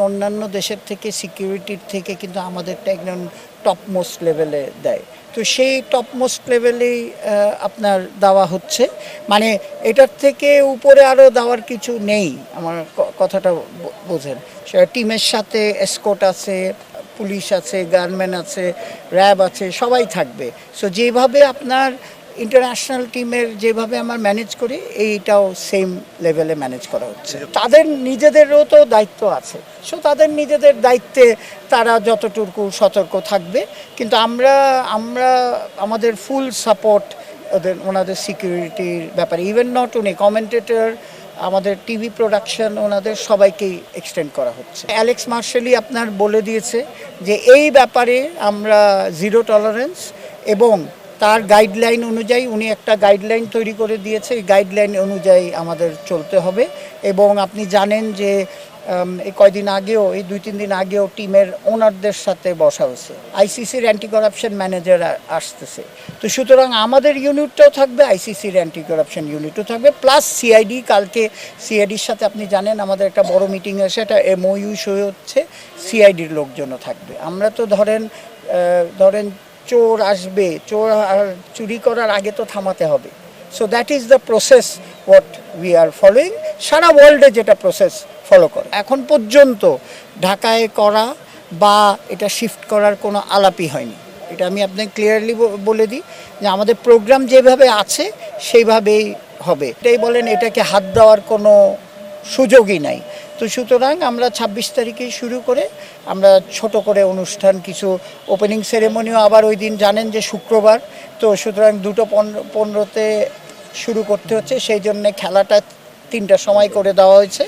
অন্যান্য দেশের থেকে সিকিউরিটির থেকে কিন্তু আমাদেরটা একদম টপ মোস্ট লেভেলে দেয়। তো সেই টপ মোস্ট লেভেলেই আপনার দেওয়া হচ্ছে, মানে এটার থেকে উপরে আরও দেওয়ার কিছু নেই। আমার কথাটা বোঝেন। সেটা টিমের সাথে এসকোর্ট আছে, পুলিশ আছে, গানম্যান আছে, র্যাব আছে, সবাই থাকবে। সো যেভাবে আপনার ইন্টারন্যাশনাল টিমের যেভাবে আমরা ম্যানেজ করি, এইটাও সেম লেভেলে ম্যানেজ করা হচ্ছে। তাদের নিজেদেরও তো দায়িত্ব আছে, সো তাদের নিজেদের দায়িত্বে তারা যতটুকু সতর্ক থাকবে, কিন্তু আমরা আমাদের ফুল সাপোর্ট ওনাদের সিকিউরিটির ব্যাপারে, ইভেন নট উনি কমেন্টেটর, আমাদের টিভি প্রোডাকশন, ওনাদের সবাইকেই এক্সটেন্ড করা হচ্ছে। অ্যালেক্স মার্শালি আপনার বলে দিয়েছে যে এই ব্যাপারে আমরা জিরো টলারেন্স, এবং তার গাইডলাইন অনুযায়ী উনি একটা গাইডলাইন তৈরি করে দিয়েছে। এই গাইডলাইন অনুযায়ী আমাদের চলতে হবে। এবং আপনি জানেন যে এই কয়দিন আগেও, এই 2-3 দিন আগেও টিমের ওনারদের সাথে বসা হয়েছে। আইসিসির অ্যান্টি করাপশন ম্যানেজার আসতেছে। তো সুতরাং আমাদের ইউনিটটাও থাকবে, আইসিসির অ্যান্টি করাপশন ইউনিটও থাকবে, প্লাস সিআইডি। কালকে সিআইডির সাথে আপনি জানেন আমাদের একটা বড় মিটিং আছে, একটা এমওইউ সই হচ্ছে, সিআইডির লোকজনও থাকবে। আমরা তো ধরেন চোর আসবে, চোর চুরি করার আগে তো থামাতে হবে। So that is the process what we are following. সারা ওয়ার্ল্ডে যেটা প্রসেস ফলো করে, এখন পর্যন্ত ঢাকায় করা বা এটা শিফট করার কোনো আলাপই হয়নি। এটা আমি আপনাকে ক্লিয়ারলি বলে দিই যে আমাদের প্রোগ্রাম যেভাবে আছে সেইভাবেই হবে। এটাই বলেন, এটাকে হাত দেওয়ার কোনো সুযোগই নাই। তো সুতরাং আমরা 26 তারিখে শুরু করে আমরা ছোট করে অনুষ্ঠান, কিছু ওপেনিং সেরেমনিও আবার ওই দিন জানেন যে শুক্রবার, তো সুতরাং 2:15 শুরু করতে হচ্ছে, সেই জন্যে খেলাটা 3টার সময় করে দেওয়া হয়েছে।